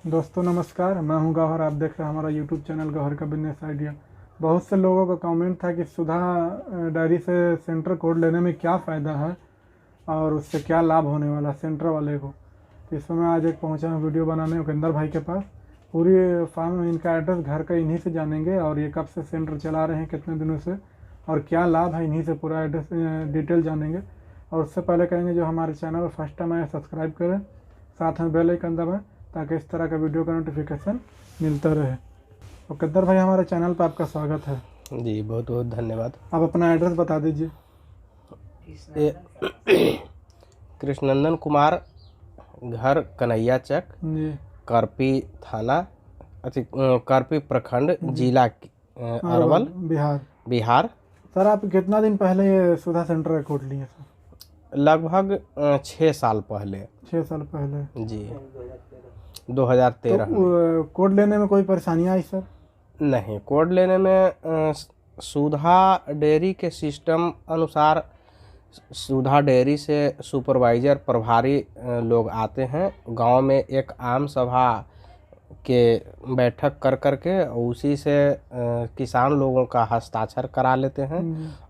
दोस्तों नमस्कार, मैं हूं गौहर। आप देख रहे हैं हमारा यूट्यूब चैनल गौहर का बिजनेस आइडिया। बहुत से लोगों का कमेंट था कि सुधा डायरी से सेंटर कोड लेने में क्या फ़ायदा है और उससे क्या लाभ होने वाला है सेंटर वाले को। तो इस समय आज एक पहुंचा हूं वीडियो बनाने उपेंद्र भाई के पास। पूरी फार्म इनका एड्रेस घर का इन्हीं से जानेंगे और ये कब से सेंटर चला रहे हैं, कितने दिनों से, और क्या लाभ है, इन्हीं से पूरा एड्रेस डिटेल जानेंगे। और उससे पहले कहेंगे जो हमारे चैनल फर्स्ट टाइम आए सब्सक्राइब करें, साथ में बेल आइकन दबाएं ताकि इस तरह का वीडियो का नोटिफिकेशन मिलता रहे। और कद्दर भाई, हमारे चैनल पर आपका स्वागत है जी। बहुत बहुत धन्यवाद। आप अपना एड्रेस बता दीजिए। कृष्णनंदन कुमार, घर कन्हैया चक, जी, करपी थाना, करपी प्रखंड, जिला अरवल, बिहार। बिहार। सर, आप कितना दिन पहले ये सुधा सेंटर का कोड लिए सर? लगभग 6 साल पहले। 6 साल पहले जी, 2013 में। तो कोड लेने में कोई परेशानी आई सर? नहीं, कोड लेने में सुधा डेयरी के सिस्टम अनुसार सुधा डेयरी से सुपरवाइज़र प्रभारी लोग आते हैं। गांव में एक आम सभा के बैठक कर करके उसी से किसान लोगों का हस्ताक्षर करा लेते हैं।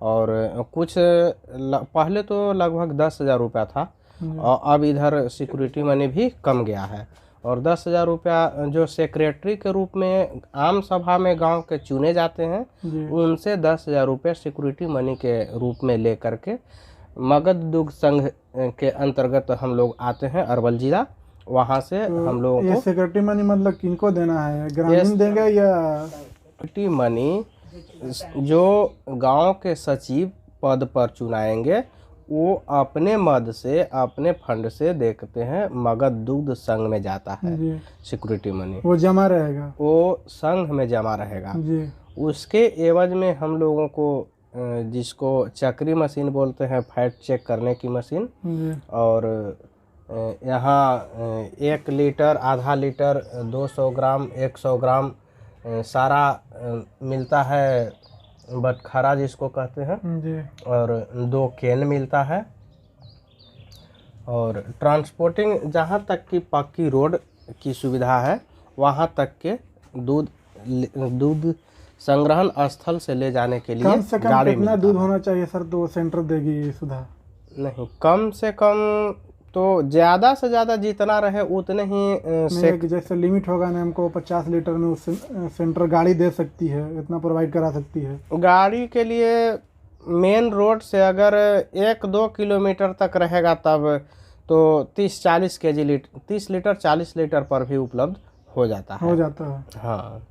और कुछ पहले तो लगभग 10,000 रुपया था और अब इधर सिक्योरिटी मनी भी कम गया है। और 10,000 रुपया जो सेक्रेटरी के रूप में आम सभा में गांव के चुने जाते हैं, उनसे 10,000 रुपये सिक्योरिटी मनी के रूप में ले करके मगध दुग्ध संघ के अंतर्गत हम लोग आते हैं, अरवल जिला। वहाँ से तो हम लोगों ये को सिक्योरिटी मनी मतलब किनको देना है? ग्रामीण देंगे या सिक्योरिटी मनी जो गांव के सचिव पद पर चुनाएंगे वो अपने मद से, अपने फंड से देखते हैं। मगध दुग्ध संघ में जाता है सिक्योरिटी मनी, वो जमा रहेगा, वो संघ में जमा रहेगा जी। उसके एवज में हम लोगों को जिसको चक्री मशीन बोलते हैं, फैट चेक करने की मशीन, और यहाँ 1 लीटर, आधा लीटर, 200 ग्राम, 100 ग्राम सारा मिलता है, बटखरा जिसको कहते हैं जी। और 2 केन मिलता है। और ट्रांसपोर्टिंग, जहाँ तक की पक्की रोड की सुविधा है वहाँ तक के दूध संग्रहण स्थल से ले जाने के लिए कम से कम कितना दूध होना चाहिए सर तो सेंटर देगी सुधा? नहीं, कम से कम तो ज़्यादा से ज़्यादा जितना रहे उतने ही जैसे लिमिट होगा ना, हमको 50 लीटर में उस सेंटर गाड़ी दे सकती है, इतना प्रोवाइड करा सकती है। गाड़ी के लिए मेन रोड से अगर 1-2 किलोमीटर तक रहेगा तब तो 30-40 केजी लीटर, 30 लीटर 40 लीटर पर भी उपलब्ध हो जाता है। हाँ,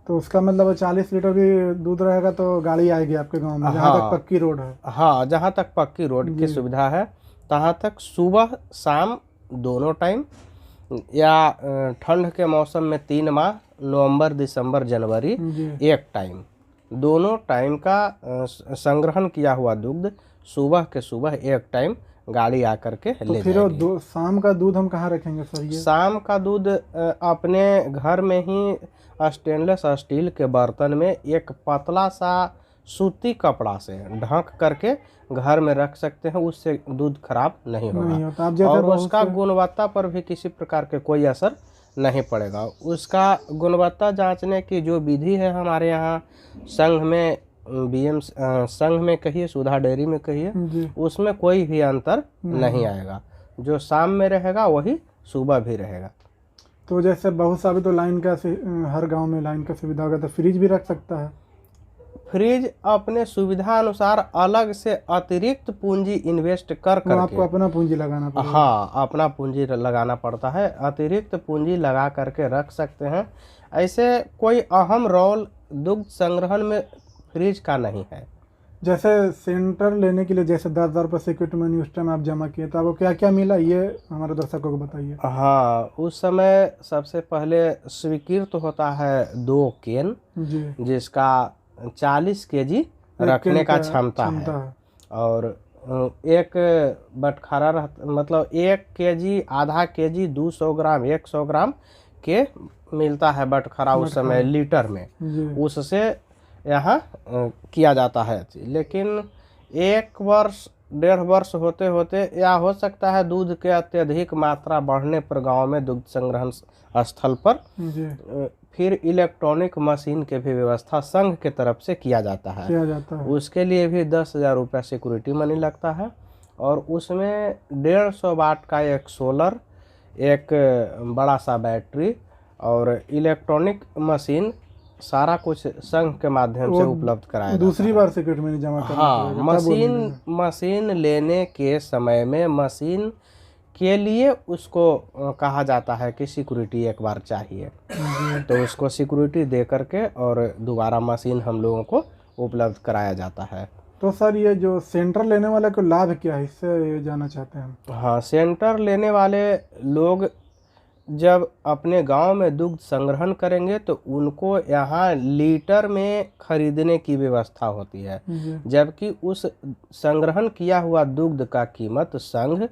तो उसका मतलब 40 लीटर भी दूध रहेगा तो गाड़ी आएगी आपके गांव में, जहाँ तक पक्की रोड है। हाँ, जहाँ तक पक्की रोड की सुविधा है तहाँ तक सुबह शाम दोनों टाइम, या ठंड के मौसम में 3 माह, नवंबर, दिसंबर, जनवरी, एक टाइम, दोनों टाइम का संग्रहण किया हुआ दूध सुबह के सुबह एक टाइम गाड़ी आकर के ले जाएगी। शाम का दूध हम कहाँ रखेंगे सर? ये शाम का दूध अपने घर में ही स्टेनलेस स्टील के बर्तन में एक पतला सा सूती कपड़ा से ढक करके घर में रख सकते हैं। उससे दूध खराब नहीं होगा और उसका गुणवत्ता पर भी किसी प्रकार के कोई असर नहीं पड़ेगा। उसका गुणवत्ता जांचने की जो विधि है हमारे यहाँ संघ में, संघ में कहिए, सुधा डेयरी में कहिए, उसमें कोई भी अंतर नहीं आएगा। जो शाम में रहेगा वही सुबह भी रहेगा। तो जैसे बहुत सा भी तो लाइन का, हर गांव में लाइन का सुविधा होगा, तो फ्रिज भी रख सकता है? फ्रिज अपने सुविधा अनुसार अलग से अतिरिक्त पूंजी इन्वेस्ट कर करके आपको अपना पूंजी लगाना पड़ता है। हाँ, अपना पूंजी लगाना पड़ता है, अतिरिक्त पूंजी लगा करके रख सकते हैं। ऐसे कोई अहम रोल दुग्ध संग्रहण में फ्रिज का नहीं है। जैसे सेंटर लेने के लिए जैसे 10,000 रुपये सिक्योरिटी मनी उस टाइम आप जमा किए, तो आपको क्या क्या मिला, ये हमारे दर्शकों को बताइए। हाँ, उस समय सबसे पहले स्वीकृत होता है 2 केन जिसका 40 केजी रखने का क्षमता है। और एक बटखरा मतलब 1 केजी, आधा केजी, 200 ग्राम, 100 ग्राम के मिलता है बटखरा उस समय लीटर में। उससे यहाँ किया जाता है। लेकिन 1 वर्ष 1.5 वर्ष होते होते या हो सकता है दूध के अत्यधिक मात्रा बढ़ने पर गांव में दुग्ध संग्रहण स्थल पर जी फिर इलेक्ट्रॉनिक मशीन के भी व्यवस्था संघ के तरफ से किया जाता है। किया जाता है। उसके लिए भी 10,000 रुपया सिक्योरिटी मनी लगता है और उसमें 150 वाट का एक सोलर, एक बड़ा सा बैटरी और इलेक्ट्रॉनिक मशीन, सारा कुछ संघ के माध्यम से उपलब्ध कराया जाता है। दूसरी बार सिक्योरिटी मनी जमा करना हाँ, पड़ेगा, तब वो मिलेगा। मशीन लेने के समय में मशीन के लिए उसको कहा जाता है कि सिक्योरिटी एक बार चाहिए, तो उसको सिक्योरिटी दे करके और दोबारा मशीन हम लोगों को उपलब्ध कराया जाता है। तो सर ये जो सेंटर लेने वाले को लाभ क्या है, इससे ये जानना चाहते हैं हम। हाँ, सेंटर लेने वाले लोग जब अपने गांव में दुग्ध संग्रहण करेंगे तो उनको यहाँ लीटर में खरीदने की व्यवस्था होती है, जी जबकि उस संग्रहण किया हुआ दुग्ध का कीमत संघ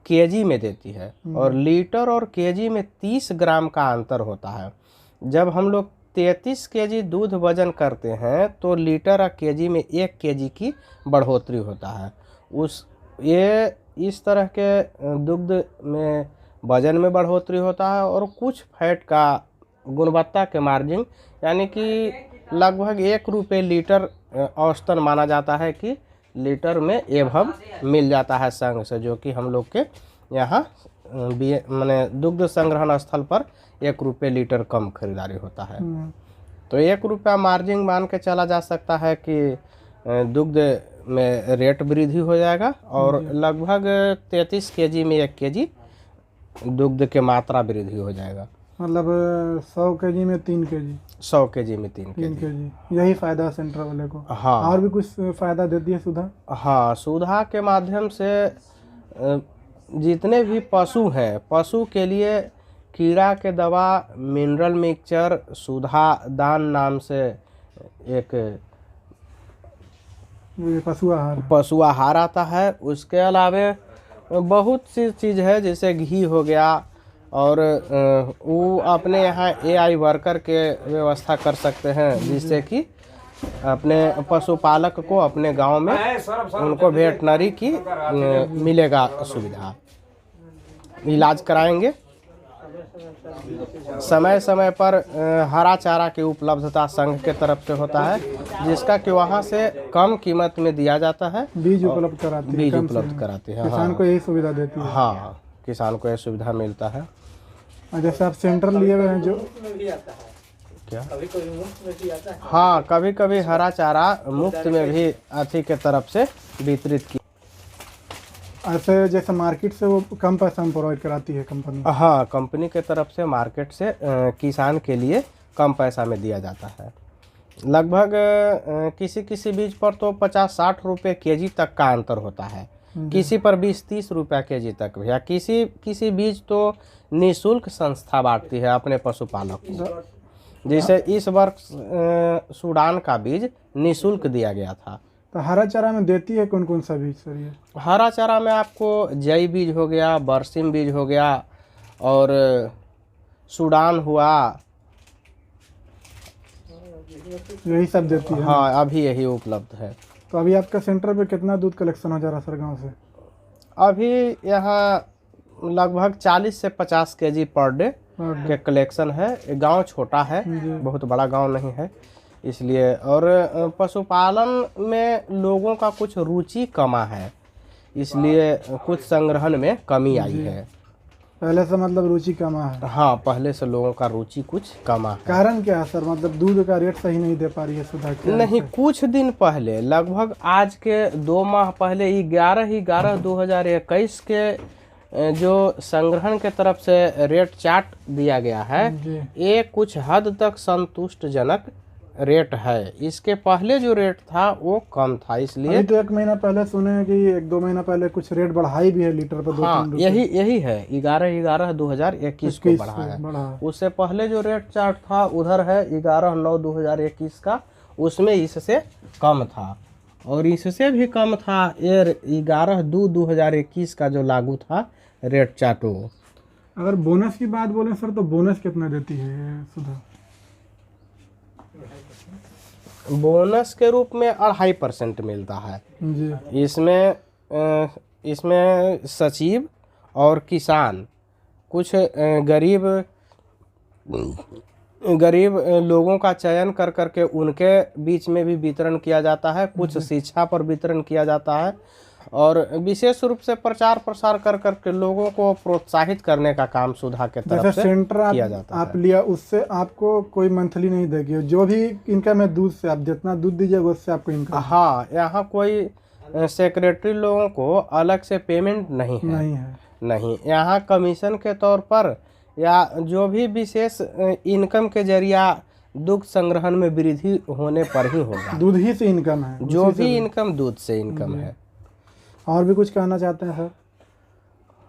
केजी में देती है और लीटर और केजी में 30 ग्राम का अंतर होता है। जब हम लोग 33 केजी दूध वजन करते हैं तो लीटर और केजी में 1 केजी की बढ़ोतरी होता है। इस तरह के दुग्ध में वजन में बढ़ोतरी होता है और कुछ फैट का गुणवत्ता के मार्जिन यानी कि लगभग 1 रुपये लीटर औसतन माना जाता है कि लीटर में एवं मिल जाता है संघ से, जो कि हम लोग के यहाँ माने दुग्ध संग्रहण स्थल पर 1 रुपये लीटर कम खरीदारी होता है। तो 1 रुपया मार्जिन मान के चला जा सकता है कि दुग्ध में रेट वृद्धि हो जाएगा और लगभग 33 केजी में 1 केजी दुग्ध के मात्रा वृद्धि हो जाएगा। मतलब 100 केजी में 3 केजी, 100 केजी में 3 केजी, यही फायदा है सेंटर वाले को। हाँ, और भी कुछ फायदा देती है सुधा? हाँ, सुधा के माध्यम से जितने भी पशु हैं, पशु के लिए कीड़ा के दवा, मिनरल मिक्सचर, सुधा दान नाम से एक पशु आहार आता है। उसके अलावे बहुत सी चीज़ है जैसे घी हो गया और वो अपने यहाँ AI वर्कर के व्यवस्था कर सकते हैं जिससे कि अपने पशुपालक को अपने गांव में उनको वेटनरी की मिलेगा सुविधा, इलाज कराएंगे। समय समय पर हरा चारा की उपलब्धता संघ के तरफ से होता है जिसका कि वहाँ से कम कीमत में दिया जाता है। बीज उपलब्ध कराते हैं। किसान को यही सुविधा देती है। हाँ, किसान को यह सुविधा मिलता है। जैसे आप सेंटर लिए हुए हैं जो क्या हाँ, कभी कभी हरा चारा मुफ्त में भी अथी के तरफ से वितरित की। ऐसे जैसे मार्केट से वो कम पैसा में प्रोवाइड कराती है कंपनी? हाँ, कंपनी के तरफ से मार्केट से किसान के लिए कम पैसा में दिया जाता है। लगभग किसी किसी बीज पर तो 50-60 रुपये केजी तक का अंतर होता है, किसी पर 20-30 रुपया केजी तक भी। या किसी बीज तो निःशुल्क संस्था बांटती है अपने पशुपालक को। जैसे इस वर्ष सूडान का बीज निःशुल्क दिया गया था। तो हरा चारा में देती है कौन कौन सा बीज सर ये? हरा चारा में आपको जई बीज हो गया, बरसिम बीज हो गया और सूडान हुआ, यही सब देती है। हाँ, अभी यही उपलब्ध है। तो अभी आपका सेंटर पे कितना दूध कलेक्शन हो जा रहा है सर गाँव से? अभी यहाँ लगभग 40 से 50 केजी पर डे के कलेक्शन है। गांव छोटा है, बहुत बड़ा गांव नहीं है इसलिए। और पशुपालन में लोगों का कुछ रुचि कमा है, इसलिए कुछ संग्रहण में कमी आई है। पहले से मतलब रुचि कमा है? हाँ, पहले से लोगों का रुचि कुछ कमा है। कारण क्या है सर? मतलब दूध का रेट सही नहीं दे पा रही है सुधा? नहीं, कुछ दिन पहले, लगभग आज के 2 माह पहले 11/11/2021 के जो संग्रहण के तरफ से रेट चार्ट दिया गया है, ये कुछ हद तक संतुष्टजनक रेट है। इसके पहले जो रेट था वो कम था, इसलिए तो 1 महीना पहले सुने हैं कि 1-2 महीना पहले कुछ रेट बढ़ाई भी है लीटर पर। हाँ, यही है 11/11/2021 को बढ़ा है। उससे पहले जो रेट चार्ट था उधर है 11/9/2021 का, उसमें इससे कम था। और इससे भी कम था 11/2/2021 का जो लागू था रेट चार्ट। अगर बोनस की बात बोलें सर तो बोनस कितना देती है सुधा? बोनस के रूप में 2.5% मिलता है जी। इसमें इसमें सचिव और किसान कुछ गरीब लोगों का चयन कर करके उनके बीच में भी वितरण किया जाता है, कुछ शिक्षा पर वितरण किया जाता है और विशेष रूप से प्रचार प्रसार कर करके लोगों को प्रोत्साहित करने का काम सुधा के तरफ जैसे से सेंटर किया जाता आप है। लिया, उससे आपको कोई मंथली नहीं देगी, जो भी इनकम है दूध से, आप जितना दूध दीजिएगा उससे आपको इनकम हाँ, यहाँ कोई सेक्रेटरी लोगों को अलग से पेमेंट नहीं है। नहीं है। नहीं, यहाँ कमीशन के तौर पर या जो भी विशेष इनकम के जरिया दुग्ध संग्रहण में वृद्धि होने पर ही होगा। दूध ही से इनकम है, जो उसी से भी इनकम दूध से इनकम है। और भी कुछ कहना चाहते हैं सर?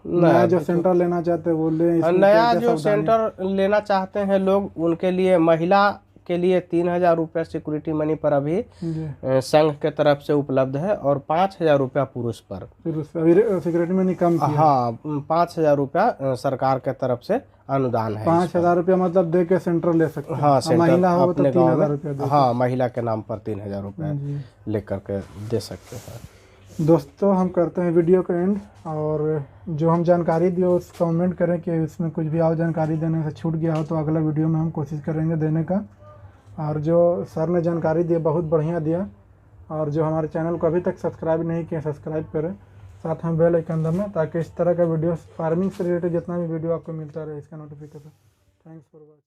नया जो सेंटर लेना चाहते हैं वो ले, इसमें नया क्या-क्या जो सावधानी? सेंटर लेना चाहते हैं लोग, उनके लिए महिला के लिए 3,000 रुपया सिक्योरिटी मनी पर अभी जी। संघ के तरफ से उपलब्ध है और 5,000 रुपया पुरुष पर। फिर उससे अभी सिक्योरिटी मनी कम किया। हाँ, 5,000 रुपया सरकार के तरफ से अनुदान है। 5,000 रुपया मतलब दे के सेंटर ले सकते हैं। हाँ, और सेंटर महिला हो तो अपने गांव 3,000 में, रुपया दे। हाँ, महिला के नाम पर 3,000 रुपया जी। लेकर के दे सकते हैं। दोस्तों, हम करते हैं वीडियो का एंड, और जो हम जानकारी दिए उस कमेंट करें कि इसमें कुछ भी और जानकारी देने से छूट गया हो तो अगला वीडियो में हम कोशिश करेंगे देने का। और जो सर ने जानकारी दी बहुत बढ़िया दिया, और जो हमारे चैनल को अभी तक सब्सक्राइब नहीं किया सब्सक्राइब करें, साथ में बेल आइकन दबाएं ताकि इस तरह का वीडियो फार्मिंग से रिलेटेड जितना भी वीडियो आपको मिलता रहे इसका नोटिफिकेशन। Thanks for watching.